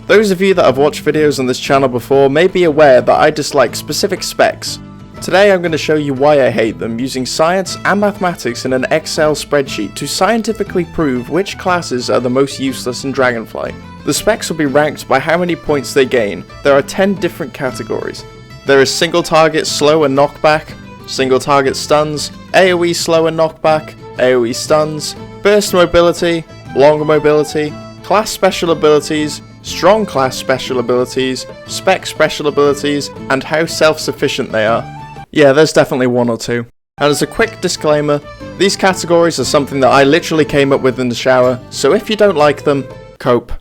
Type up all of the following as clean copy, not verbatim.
Those of you that have watched videos on this channel before may be aware that I dislike specific specs. Today I'm going to show you why I hate them, using science and mathematics in an Excel spreadsheet to scientifically prove which classes are the most useless in Dragonflight. The specs will be ranked by how many points they gain. There are 10 different categories. There is single target slow and knockback, single target stuns, AoE slow and knockback, AoE stuns, burst mobility, long mobility, class special abilities, strong class special abilities, spec special abilities, and how self-sufficient they are. Yeah, there's definitely one or two. And as a quick disclaimer, these categories are something that I literally came up with in the shower, so if you don't like them, cope.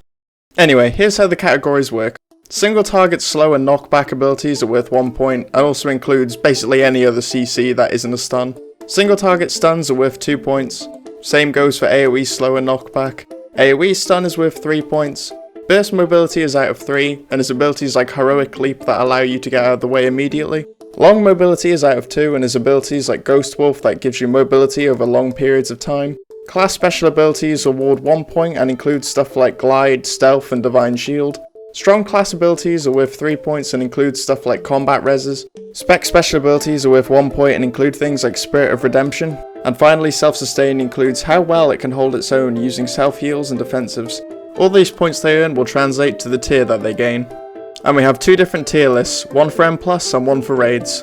Anyway, here's how the categories work. Single target slow and knockback abilities are worth 1 point, and also includes basically any other CC that isn't a stun. Single target stuns are worth 2 points. Same goes for AoE slow and knockback. AoE stun is worth 3 points. Burst mobility is out of 3, and his abilities like Heroic Leap that allow you to get out of the way immediately. Long mobility is out of 2, and his abilities like Ghost Wolf that gives you mobility over long periods of time. Class special abilities award 1 point and include stuff like Glide, Stealth, and Divine Shield. Strong class abilities are worth 3 points and include stuff like Combat Reses. Spec special abilities are worth 1 point and include things like Spirit of Redemption. And finally, self-sustain includes how well it can hold its own using self-heals and defensives. All these points they earn will translate to the tier that they gain. And we have two different tier lists, one for M+, and one for raids.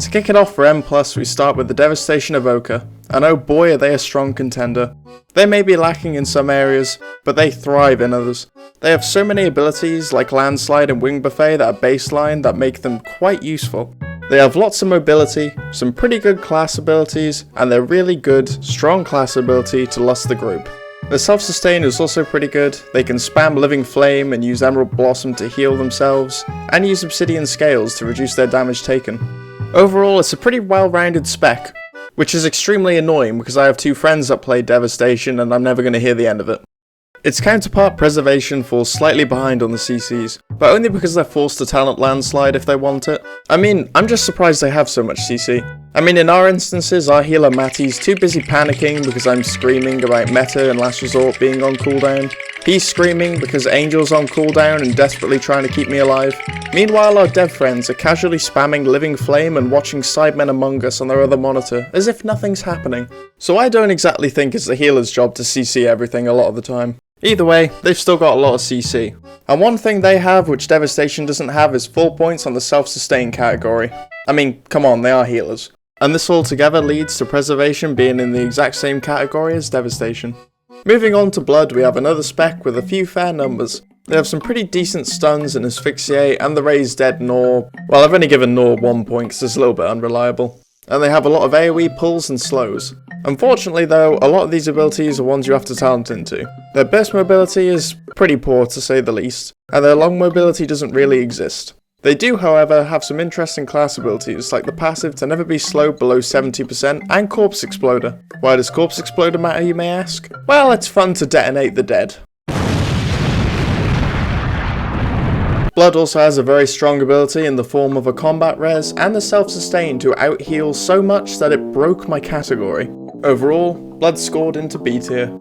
To kick it off for M+, we start with the Devastation Evoker, and oh boy are they a strong contender. They may be lacking in some areas, but they thrive in others. They have so many abilities like Landslide and Wing Buffet that are baseline that make them quite useful. They have lots of mobility, some pretty good class abilities, and they're really good, strong class ability to lust the group. Their self-sustain is also pretty good. They can spam Living Flame and use Emerald Blossom to heal themselves, and use Obsidian Scales to reduce their damage taken. Overall, it's a pretty well-rounded spec, which is extremely annoying because I have two friends that play Devastation and I'm never going to hear the end of it. Its counterpart Preservation falls slightly behind on the CCs, but only because they're forced to talent Landslide if they want it. I mean, I'm just surprised they have so much CC. I mean, in our instances, our healer Matty's too busy panicking because I'm screaming about Meta and Last Resort being on cooldown. He's screaming because Angel's on cooldown and desperately trying to keep me alive. Meanwhile, our dev friends are casually spamming Living Flame and watching Sidemen Among Us on their other monitor, as if nothing's happening. So I don't exactly think it's the healer's job to CC everything a lot of the time. Either way, they've still got a lot of CC. And one thing they have which Devastation doesn't have is full points on the self-sustain category. I mean, come on, they are healers. And this all together leads to Preservation being in the exact same category as Devastation. Moving on to Blood, we have another spec with a few fair numbers. They have some pretty decent stuns in Asphyxiate and the Raised Dead Gnaw. Well, I've only given Gnaw 1 point because it's a little bit unreliable. And they have a lot of AoE pulls and slows. Unfortunately though, a lot of these abilities are ones you have to talent into. Their burst mobility is pretty poor to say the least, and their long mobility doesn't really exist. They do, however, have some interesting class abilities, like the passive to never be slowed below 70% and Corpse Exploder. Why does Corpse Exploder matter, you may ask? Well, it's fun to detonate the dead. Blood also has a very strong ability in the form of a combat res and the self-sustain to out-heal so much that it broke my category. Overall, Blood scored into B tier.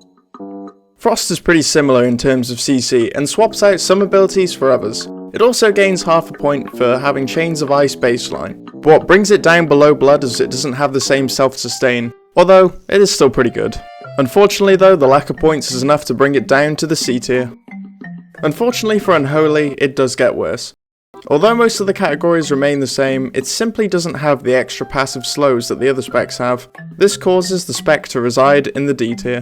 Frost is pretty similar in terms of CC and swaps out some abilities for others. It also gains half a point for having Chains of Ice baseline, but what brings it down below Blood is it doesn't have the same self-sustain, although it is still pretty good. Unfortunately though, the lack of points is enough to bring it down to the C tier. Unfortunately for Unholy, it does get worse. Although most of the categories remain the same, it simply doesn't have the extra passive slows that the other specs have. This causes the spec to reside in the D tier.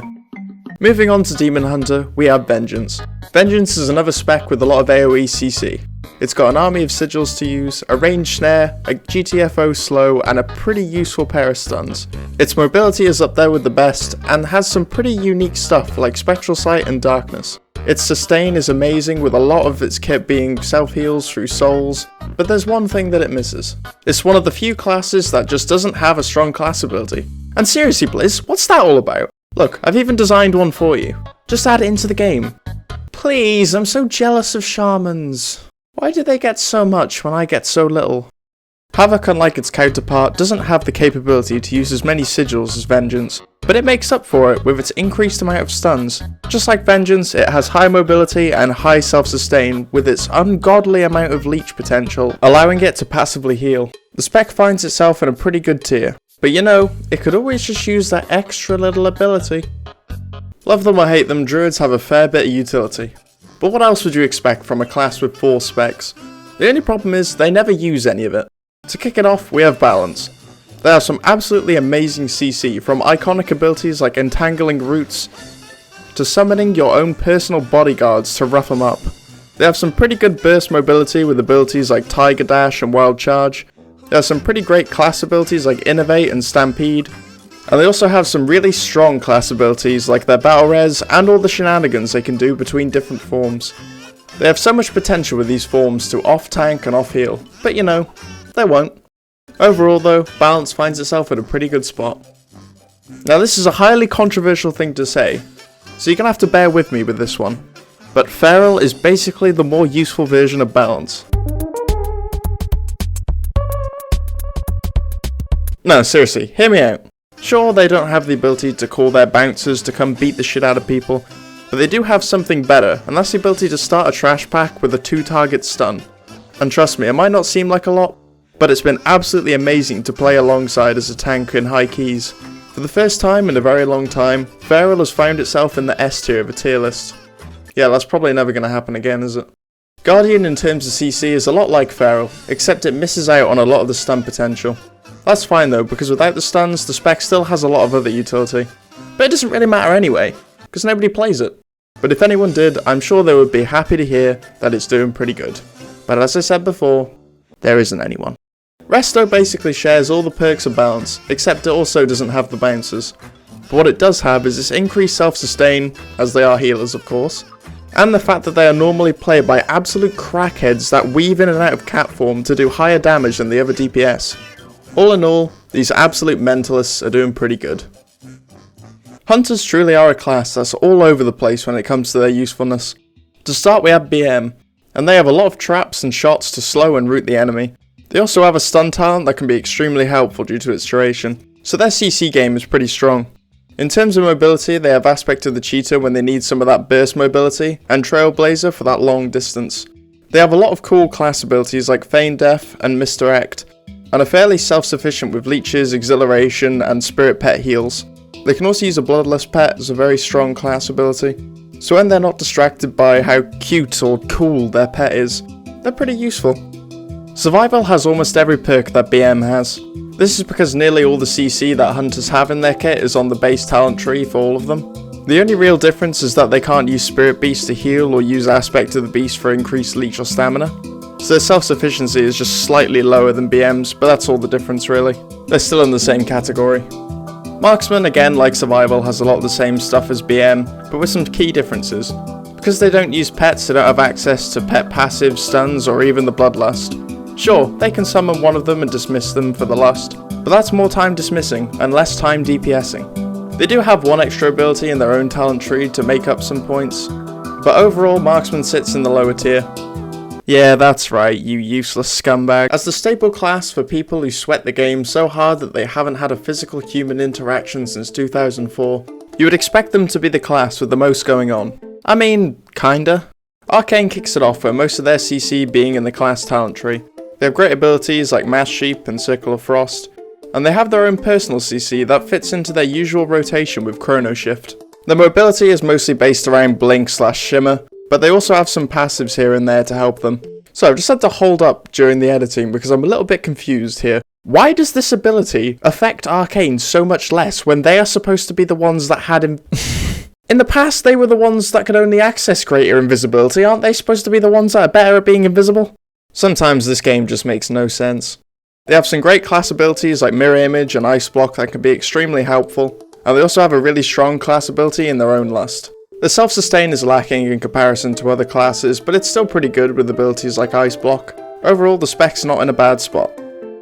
Moving on to Demon Hunter, we have Vengeance. Vengeance is another spec with a lot of AoE CC. It's got an army of sigils to use, a ranged snare, a GTFO slow, and a pretty useful pair of stuns. Its mobility is up there with the best, and has some pretty unique stuff like Spectral Sight and Darkness. Its sustain is amazing with a lot of its kit being self-heals through souls, but there's one thing that it misses. It's one of the few classes that just doesn't have a strong class ability. And seriously Blizz, what's that all about? Look, I've even designed one for you. Just add it into the game. Please, I'm so jealous of Shamans. Why do they get so much when I get so little? Havoc, unlike its counterpart, doesn't have the capability to use as many sigils as Vengeance, but it makes up for it with its increased amount of stuns. Just like Vengeance, it has high mobility and high self-sustain with its ungodly amount of leech potential, allowing it to passively heal. The Spec finds itself in a pretty good tier, but you know, it could always just use that extra little ability. Love them or hate them, Druids have a fair bit of utility. But what else would you expect from a class with 4 specs? The only problem is they never use any of it. To kick it off, we have Balance. They have some absolutely amazing CC, from iconic abilities like Entangling Roots to summoning your own personal bodyguards to rough them up. They have some pretty good burst mobility with abilities like Tiger Dash and Wild Charge. They have some pretty great class abilities like Innovate and Stampede. And they also have some really strong class abilities like their Battle Res and all the shenanigans they can do between different forms. They have so much potential with these forms to off-tank and off-heal, but you know, they won't. Overall though, Balance finds itself at a pretty good spot. Now this is a highly controversial thing to say, so you're gonna have to bear with me with this one. But Feral is basically the more useful version of Balance. No, seriously, hear me out. Sure, they don't have the ability to call their bouncers to come beat the shit out of people, but they do have something better, and that's the ability to start a trash pack with a 2-target stun. And trust me, it might not seem like a lot, but it's been absolutely amazing to play alongside as a tank in high keys. For the first time in a very long time, Feral has found itself in the S tier of a tier list. Yeah, that's probably never going to happen again, is it? Guardian in terms of CC is a lot like Feral, except it misses out on a lot of the stun potential. That's fine though, because without the stuns, the Spec still has a lot of other utility. But it doesn't really matter anyway, because nobody plays it. But if anyone did, I'm sure they would be happy to hear that it's doing pretty good. But as I said before, there isn't anyone. Resto basically shares all the perks of Balance, except it also doesn't have the bouncers. But what it does have is this increased self-sustain, as they are healers of course, and the fact that they are normally played by absolute crackheads that weave in and out of cat form to do higher damage than the other DPS. All in all, these absolute mentalists are doing pretty good. Hunters truly are a class that's all over the place when it comes to their usefulness. To start, we have BM, and they have a lot of traps and shots to slow and root the enemy. They also have a stun talent that can be extremely helpful due to its duration, so their CC game is pretty strong. In terms of mobility, they have Aspect of the Cheetah when they need some of that burst mobility, and Trailblazer for that long distance. They have a lot of cool class abilities like Feign Death and Misdirect, and are fairly self-sufficient with leeches, exhilaration, and spirit pet heals. They can also use a Bloodless pet as a very strong class ability, so when they're not distracted by how cute or cool their pet is, they're pretty useful. Survival has almost every perk that BM has. This is because nearly all the CC that Hunters have in their kit is on the base talent tree for all of them. The only real difference is that they can't use Spirit Beast to heal or use Aspect of the Beast for increased leech or stamina. So their self-sufficiency is just slightly lower than BM's, but that's all the difference really. They're still in the same category. Marksman, again like Survival, has a lot of the same stuff as BM, but with some key differences. Because they don't use pets, they don't have access to pet passive, stuns, or even the Bloodlust. Sure, they can summon one of them and dismiss them for the lust, but that's more time dismissing and less time DPSing. They do have one extra ability in their own talent tree to make up some points, but overall Marksman sits in the lower tier. Yeah, that's right, you useless scumbag. As the staple class for people who sweat the game so hard that they haven't had a physical human interaction since 2004, you would expect them to be the class with the most going on. I mean, kinda. Arcane kicks it off with most of their CC being in the class talent tree. They have great abilities like Mass Sheep and Circle of Frost, and they have their own personal CC that fits into their usual rotation with Chrono Shift. Their mobility is mostly based around Blink/Shimmer, but they also have some passives here and there to help them. So I've just had to hold up during the editing because I'm a little bit confused here. Why does this ability affect Arcane so much less when they are supposed to be the ones that had him? In the past, they were the ones that could only access greater invisibility, aren't they supposed to be the ones that are better at being invisible? Sometimes this game just makes no sense. They have some great class abilities like Mirror Image and Ice Block that can be extremely helpful, and they also have a really strong class ability in their own Lust. The self-sustain is lacking in comparison to other classes, but it's still pretty good with abilities like Ice Block. Overall, the Spec's not in a bad spot.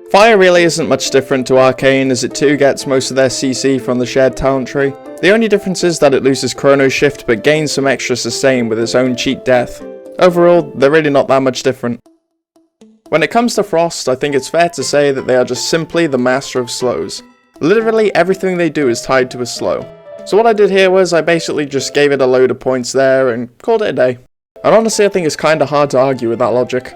Fire really isn't much different to Arcane, as it too gets most of their CC from the shared talent tree. The only difference is that it loses Chrono Shift but gains some extra sustain with its own cheat death. Overall, they're really not that much different. When it comes to Frost, I think it's fair to say that they are just simply the master of slows. Literally everything they do is tied to a slow. So what I did here was I basically just gave it a load of points there and called it a day. And honestly I think it's kinda hard to argue with that logic.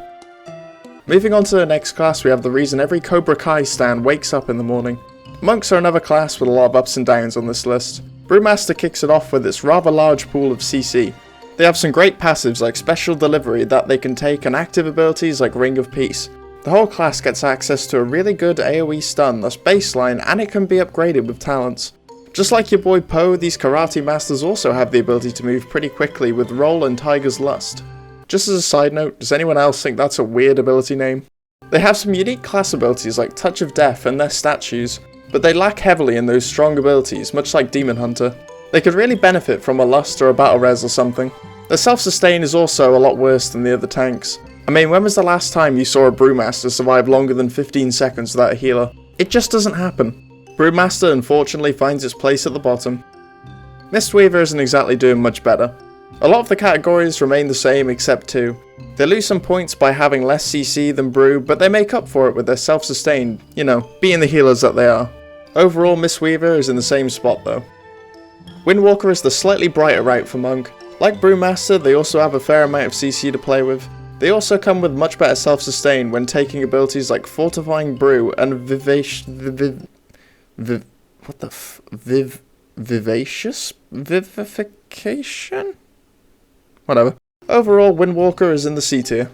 Moving on to the next class, we have the reason every Cobra Kai stan wakes up in the morning. Monks are another class with a lot of ups and downs on this list. Brewmaster kicks it off with its rather large pool of CC. They have some great passives like Special Delivery that they can take and active abilities like Ring of Peace. The whole class gets access to a really good AoE stun that's baseline and it can be upgraded with talents. Just like your boy Poe, these Karate Masters also have the ability to move pretty quickly with Roll and Tiger's Lust. Just as a side note, does anyone else think that's a weird ability name? They have some unique class abilities like Touch of Death and their statues, but they lack heavily in those strong abilities, much like Demon Hunter. They could really benefit from a Lust or a Battle Res or something. Their self-sustain is also a lot worse than the other tanks. I mean, when was the last time you saw a Brewmaster survive longer than 15 seconds without a healer? It just doesn't happen. Brewmaster unfortunately finds its place at the bottom. Mistweaver isn't exactly doing much better. A lot of the categories remain the same except two. They lose some points by having less CC than Brew, but they make up for it with their self-sustain, you know, being the healers that they are. Overall, Mistweaver is in the same spot though. Windwalker is the slightly brighter route for Monk. Like Brewmaster, they also have a fair amount of CC to play with. They also come with much better self-sustain when taking abilities like Fortifying Brew and Vivacious Vivification? Whatever. Overall, Windwalker is in the C tier.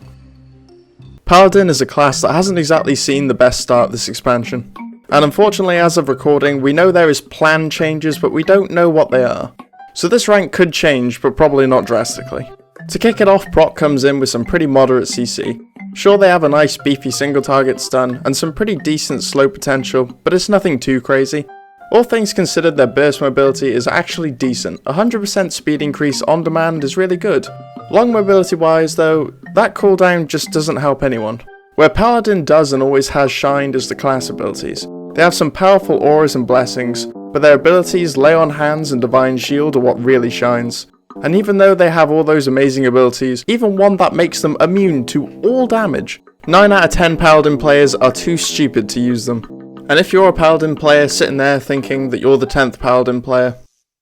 Paladin is a class that hasn't exactly seen the best start this expansion. And unfortunately, as of recording, we know there is planned changes, but we don't know what they are. So this rank could change, but probably not drastically. To kick it off, Proc comes in with some pretty moderate CC. Sure, they have a nice beefy single target stun, and some pretty decent slow potential, but it's nothing too crazy. All things considered, their burst mobility is actually decent. 100% speed increase on demand is really good. Long mobility wise though, that cooldown just doesn't help anyone. Where Paladin does and always has shined is the class abilities. They have some powerful auras and blessings, but their abilities Lay on Hands and Divine Shield are what really shines. And even though they have all those amazing abilities, even one that makes them immune to all damage, 9 out of 10 Paladin players are too stupid to use them. And if you're a Paladin player sitting there thinking that you're the 10th Paladin player,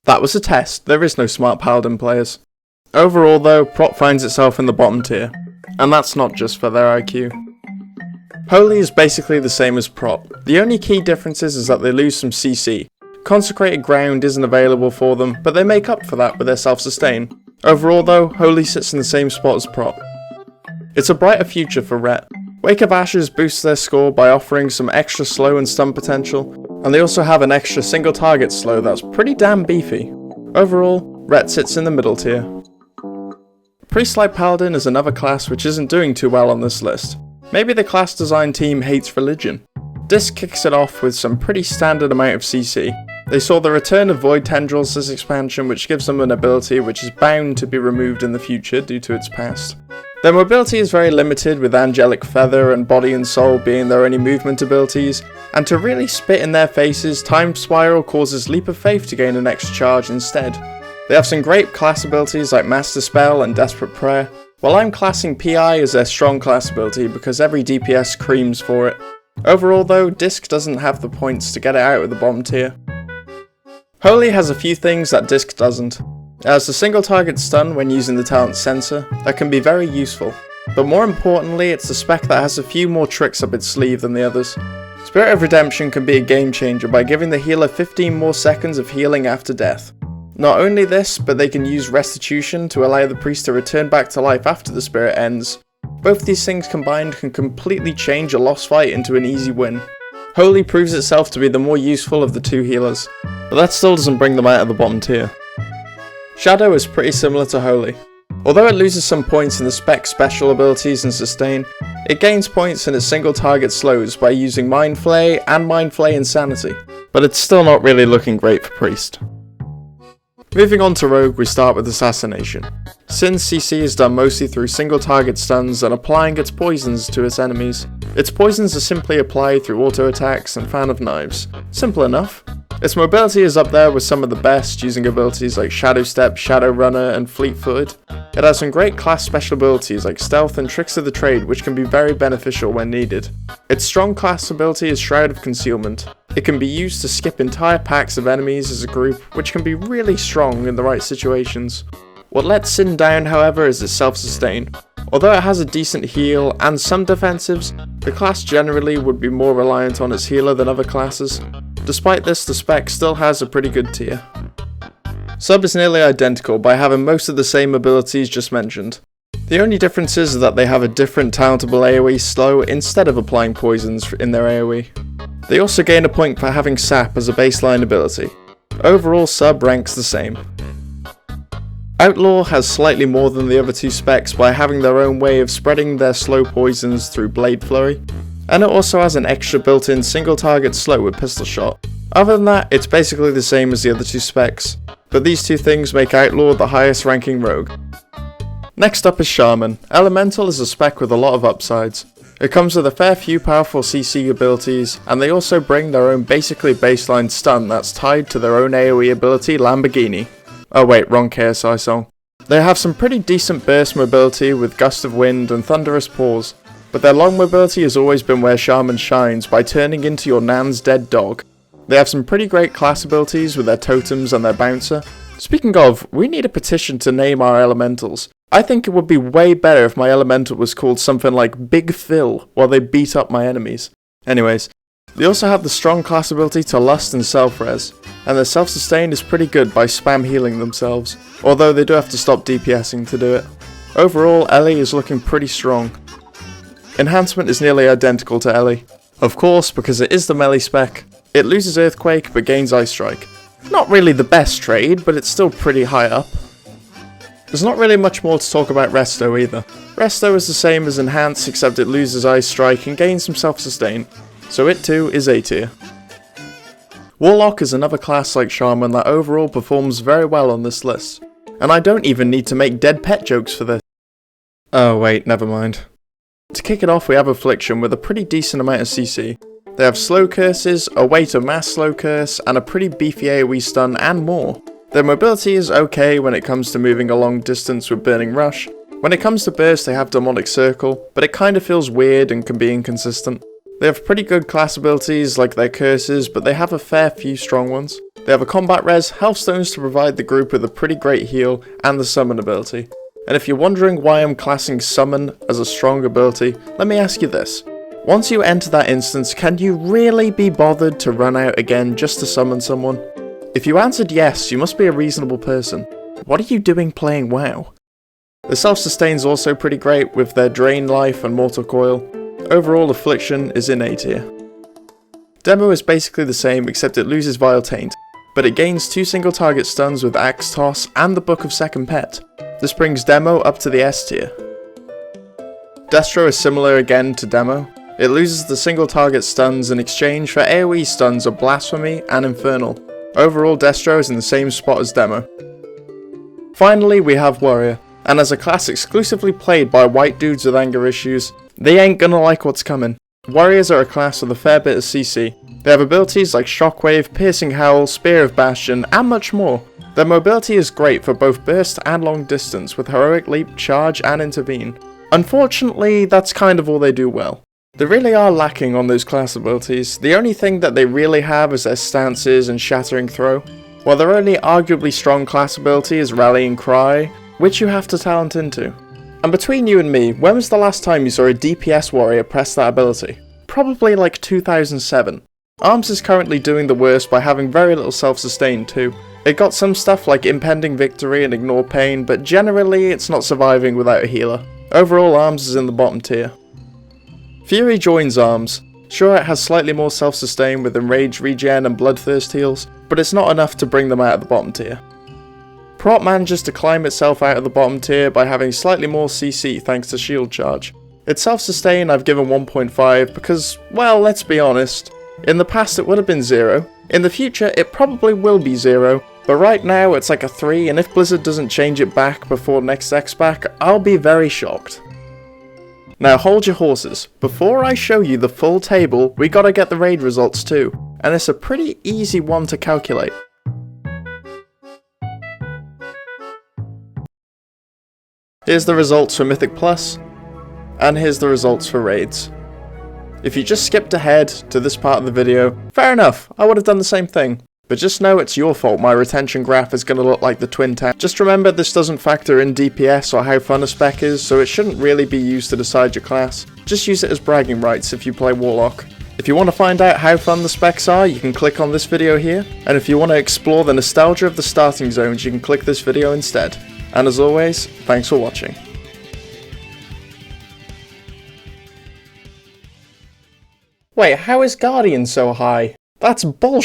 that was a test, there is no smart Paladin players. Overall though, Prot finds itself in the bottom tier, and that's not just for their IQ. Holy is basically the same as Prot. The only key difference is that they lose some CC. Consecrated Ground isn't available for them, but they make up for that with their self-sustain. Overall though, Holy sits in the same spot as Prot. It's a brighter future for Ret. Wake of Ashes boosts their score by offering some extra slow and stun potential, and they also have an extra single target slow that's pretty damn beefy. Overall, Ret sits in the middle tier. Priest-like Paladin is another class which isn't doing too well on this list. Maybe the class design team hates religion. Disc kicks it off with some pretty standard amount of CC. They saw the return of Void Tendrils this expansion, which gives them an ability which is bound to be removed in the future due to its past. Their mobility is very limited, with Angelic Feather and Body and Soul being their only movement abilities, and to really spit in their faces, Time Spiral causes Leap of Faith to gain an extra charge instead. They have some great class abilities like Master Spell and Desperate Prayer, while I'm classing PI as their strong class ability because every DPS creams for it. Overall though, Disc doesn't have the points to get it out of the bottom tier. Holy has a few things that Disc doesn't. It has a single target stun when using the talent Sensor that can be very useful, but more importantly it's the spec that has a few more tricks up its sleeve than the others. Spirit of Redemption can be a game changer by giving the healer 15 more seconds of healing after death. Not only this, but they can use Restitution to allow the priest to return back to life after the spirit ends. Both these things combined can completely change a lost fight into an easy win. Holy proves itself to be the more useful of the two healers, but that still doesn't bring them out of the bottom tier. Shadow is pretty similar to Holy. Although it loses some points in the Spec special abilities and sustain, it gains points in its single target slows by using Mind Flay and Mind Flay Insanity, but it's still not really looking great for Priest. Moving on to Rogue, we start with Assassination. Sin's CC is done mostly through single target stuns and applying its poisons to its enemies. Its poisons are simply applied through auto attacks and Fan of Knives. Simple enough. Its mobility is up there with some of the best, using abilities like Shadow Step, Shadow Runner, and Fleet Footed. It has some great class special abilities like Stealth and Tricks of the Trade, which can be very beneficial when needed. Its strong class ability is Shroud of Concealment. It can be used to skip entire packs of enemies as a group, which can be really strong in the right situations. What lets Sin down, however, is its self-sustain. Although it has a decent heal and some defensives, the class generally would be more reliant on its healer than other classes. Despite this, the Spec still has a pretty good tier. Sub is nearly identical by having most of the same abilities just mentioned. The only difference is that they have a different talentable AoE slow instead of applying poisons in their AoE. They also gain a point for having Sap as a baseline ability. Overall, Sub ranks the same. Outlaw has slightly more than the other two specs by having their own way of spreading their slow poisons through Blade Flurry, and it also has an extra built-in single target slow with Pistol Shot. Other than that, it's basically the same as the other two specs, but these two things make Outlaw the highest ranking rogue. Next up is Shaman. Elemental is a spec with a lot of upsides. It comes with a fair few powerful CC abilities, and they also bring their own basically baseline stun that's tied to their own AoE ability Lamborghini. Oh wait, wrong KSI song. They have some pretty decent burst mobility with Gust of Wind and Thunderous Paws, but their long mobility has always been where Shaman shines by turning into your Nan's dead dog. They have some pretty great class abilities with their totems and their bouncer. Speaking of, we need a petition to name our elementals. I think it would be way better if my elemental was called something like Big Phil while they beat up my enemies. Anyways, they also have the strong class ability to Lust and Self-Res, and their self-sustain is pretty good by spam healing themselves, although they do have to stop DPSing to do it. Overall, Ellie is looking pretty strong. Enhancement is nearly identical to Ellie. Of course, because it is the melee spec, it loses Earthquake but gains Ice Strike. Not really the best trade, but it's still pretty high up. There's not really much more to talk about Resto either. Resto is the same as Enhance except it loses Ice Strike and gains some self-sustain, so it too is A tier. Warlock is another class like Shaman that overall performs very well on this list, and I don't even need to make dead pet jokes for this. Oh wait, never mind. To kick it off, we have Affliction with a pretty decent amount of CC. They have slow curses, a way to mass slow curse, and a pretty beefy AoE stun and more. Their mobility is okay when it comes to moving a long distance with Burning Rush. When it comes to burst, they have Demonic Circle, but it kinda feels weird and can be inconsistent. They have pretty good class abilities like their curses, but they have a fair few strong ones. They have a combat res, health stones to provide the group with a pretty great heal, and the summon ability. And if you're wondering why I'm classing summon as a strong ability, let me ask you this. Once you enter that instance, can you really be bothered to run out again just to summon someone? If you answered yes, you must be a reasonable person. What are you doing playing WoW? The self-sustain is also pretty great with their Drain Life and Mortal Coil. Overall, Affliction is in A tier. Demo is basically the same except it loses Vile Taint, but it gains 2 single target stuns with Axe Toss and the Book of Second Pet. This brings Demo up to the S tier. Destro is similar again to Demo. It loses the single target stuns in exchange for AoE stuns of Blasphemy and Infernal. Overall, Destro is in the same spot as Demo. Finally, we have Warrior, and as a class exclusively played by white dudes with anger issues, they ain't gonna like what's coming. Warriors are a class with a fair bit of CC. They have abilities like Shockwave, Piercing Howl, Spear of Bastion, and much more. Their mobility is great for both burst and long distance with Heroic Leap, Charge, and Intervene. Unfortunately, that's kind of all they do well. They really are lacking on those class abilities. The only thing that they really have is their stances and Shattering Throw, while their only arguably strong class ability is Rallying Cry, which you have to talent into. And between you and me, when was the last time you saw a DPS warrior press that ability? Probably like 2007. Arms is currently doing the worst by having very little self-sustain too. It got some stuff like Impending Victory and Ignore Pain, but generally it's not surviving without a healer. Overall, Arms is in the bottom tier. Fury joins Arms. Sure, it has slightly more self-sustain with Enrage regen and Bloodthirst heals, but it's not enough to bring them out of the bottom tier. Prot manages to climb itself out of the bottom tier by having slightly more CC thanks to Shield Charge. Its self-sustain I've given 1.5 because, well, let's be honest, in the past it would have been 0, in the future it probably will be 0, but right now it's like a 3, and if Blizzard doesn't change it back before next X-Pack, I'll be very shocked. Now hold your horses, before I show you the full table, we gotta get the raid results too, and it's a pretty easy one to calculate. Here's the results for Mythic Plus, and here's the results for Raids. If you just skipped ahead to this part of the video, fair enough, I would have done the same thing. But just know it's your fault my retention graph is going to look like the Twin Tower. Just remember this doesn't factor in DPS or how fun a spec is, so it shouldn't really be used to decide your class. Just use it as bragging rights if you play Warlock. If you want to find out how fun the specs are, you can click on this video here, and if you want to explore the nostalgia of the starting zones, you can click this video instead. And as always, thanks for watching. Wait, how is Guardian so high? That's bullshit.